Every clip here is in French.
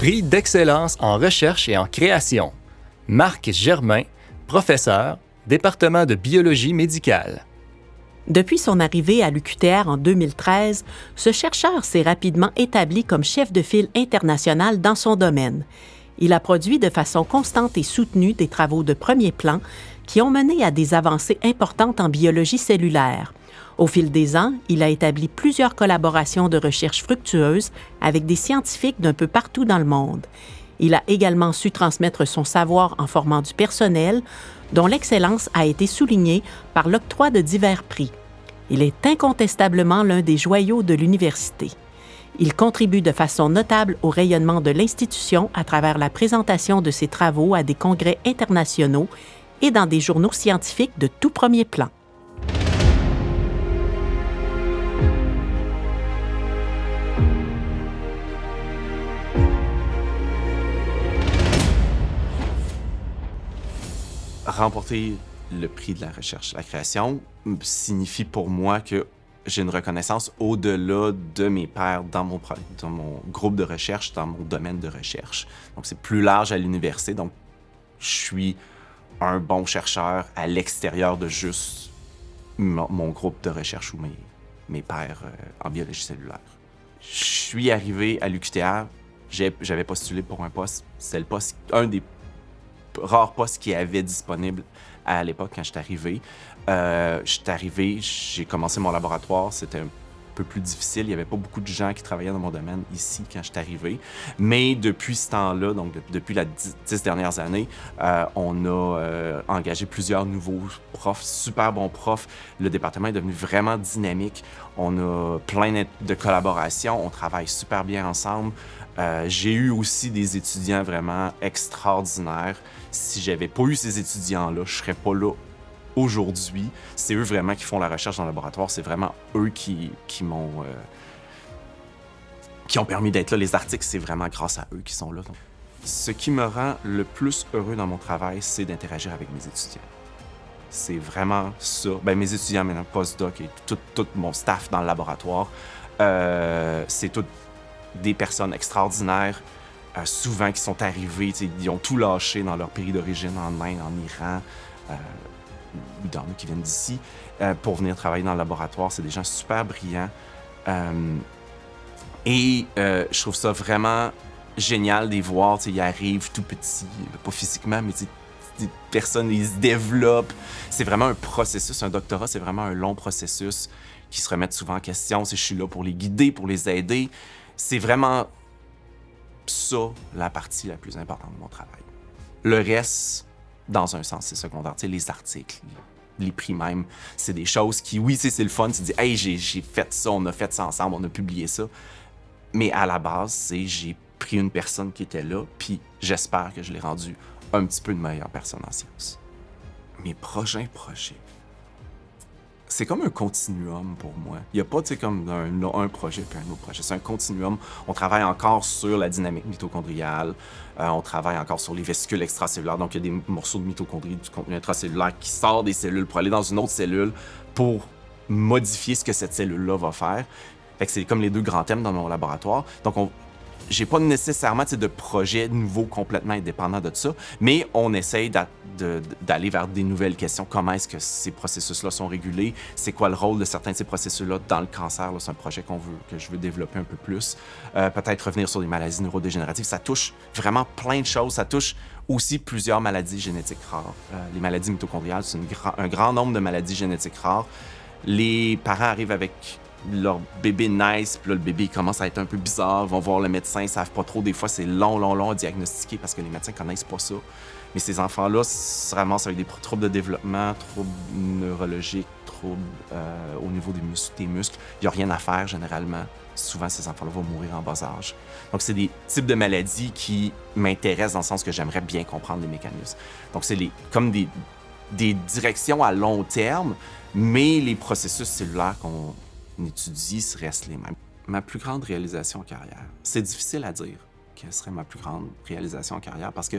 Prix d'excellence en recherche et en création. Marc Germain, professeur, département de biologie médicale. Depuis son arrivée à l'UQTR en 2013, ce chercheur s'est rapidement établi comme chef de file international dans son domaine. Il a produit de façon constante et soutenue des travaux de premier plan qui ont mené à des avancées importantes en biologie cellulaire. Au fil des ans, il a établi plusieurs collaborations de recherche fructueuses avec des scientifiques d'un peu partout dans le monde. Il a également su transmettre son savoir en formant du personnel, dont l'excellence a été soulignée par l'octroi de divers prix. Il est incontestablement l'un des joyaux de l'université. Il contribue de façon notable au rayonnement de l'institution à travers la présentation de ses travaux à des congrès internationaux et dans des journaux scientifiques de tout premier plan. Remporter le prix de la recherche et la création signifie pour moi que j'ai une reconnaissance au-delà de mes pairs dans mon groupe de recherche, dans mon domaine de recherche. Donc, c'est plus large à l'université. Donc, je suis un bon chercheur à l'extérieur de juste mon groupe de recherche ou mes pairs en biologie cellulaire. Je suis arrivé à l'UQTR, j'avais postulé pour un poste. C'est le poste, un des rares postes qu'il y avait disponible à l'époque quand je suis arrivé. J'ai commencé mon laboratoire, c'était un peu plus difficile. Il n'y avait pas beaucoup de gens qui travaillaient dans mon domaine ici quand je suis arrivé. Mais depuis ce temps-là, donc depuis les 10 dernières années, on a engagé plusieurs nouveaux profs, super bons profs. Le département est devenu vraiment dynamique. On a plein de collaborations, on travaille super bien ensemble. J'ai eu aussi des étudiants vraiment extraordinaires. Si j'avais pas eu ces étudiants-là, je serais pas là aujourd'hui. C'est eux vraiment qui font la recherche dans le laboratoire. C'est vraiment eux qui ont permis d'être là. Les articles, c'est vraiment grâce à eux qui sont là. Donc, ce qui me rend le plus heureux dans mon travail, c'est d'interagir avec mes étudiants. C'est vraiment ça. Mes étudiants maintenant, postdoc et tout mon staff dans le laboratoire, c'est tout des personnes extraordinaires, souvent qui sont arrivés, ils ont tout lâché dans leur pays d'origine, en Inde, en Iran, ou dans qui viennent d'ici, pour venir travailler dans le laboratoire. C'est des gens super brillants. Je trouve ça vraiment génial de les voir. Ils arrivent tout petits, pas physiquement, mais des personnes, ils se développent. C'est vraiment un processus. Un doctorat, c'est vraiment un long processus qui se remettent souvent en question. Je suis là pour les guider, pour les aider. C'est vraiment ça, la partie la plus importante de mon travail. Le reste, dans un sens, c'est secondaire. Les articles, les prix même, c'est des choses qui, oui, c'est le fun. Tu dis, hey, j'ai fait ça, on a fait ça ensemble, on a publié ça. Mais à la base, j'ai pris une personne qui était là, puis j'espère que je l'ai rendue un petit peu une meilleure personne en sciences. Mes prochains projets, c'est comme un continuum pour moi. Il n'y a pas, comme un projet puis un autre projet. C'est un continuum. On travaille encore sur la dynamique mitochondriale. On travaille encore sur les vésicules extracellulaires. Donc, il y a des morceaux de mitochondrie, du contenu intracellulaire qui sort des cellules pour aller dans une autre cellule pour modifier ce que cette cellule-là va faire. Fait que c'est comme les deux grands thèmes dans mon laboratoire. Donc, j'ai pas nécessairement de projet nouveau complètement indépendant de ça, mais on essaye d'aller vers des nouvelles questions. Comment est-ce que ces processus-là sont régulés? C'est quoi le rôle de certains de ces processus-là dans le cancer? Là, c'est un projet que je veux développer un peu plus. Peut-être revenir sur les maladies neurodégénératives. Ça touche vraiment plein de choses. Ça touche aussi plusieurs maladies génétiques rares. Les maladies mitochondriales, c'est un grand nombre de maladies génétiques rares. Les parents arrivent avec leur bébé nice, puis là, le bébé commence à être un peu bizarre, vont voir le médecin, ils savent pas trop, des fois c'est long à diagnostiquer parce que les médecins connaissent pas ça. Mais ces enfants-là se ramassent avec des troubles de développement, troubles neurologiques, troubles au niveau des muscles. Il n'y a rien à faire généralement. Souvent, ces enfants-là vont mourir en bas âge. Donc, c'est des types de maladies qui m'intéressent dans le sens que j'aimerais bien comprendre les mécanismes. Donc, c'est comme des directions à long terme, mais les processus cellulaires qu'on étudie restent les mêmes. Ma plus grande réalisation en carrière, c'est difficile à dire quelle serait ma plus grande réalisation en carrière parce que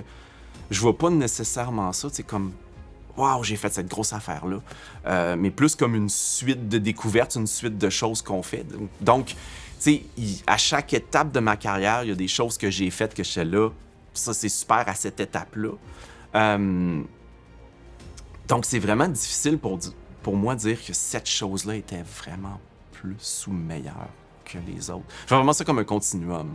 je vois pas nécessairement ça, comme « Wow, j'ai fait cette grosse affaire-là », mais plus comme une suite de découvertes, une suite de choses qu'on fait. Donc, sais, à chaque étape de ma carrière, il y a des choses que j'ai faites que je suis là. Ça, c'est super à cette étape-là. Donc, c'est vraiment difficile pour moi de dire que cette chose-là était vraiment plus ou meilleure que les autres. Je fais vraiment ça comme un continuum.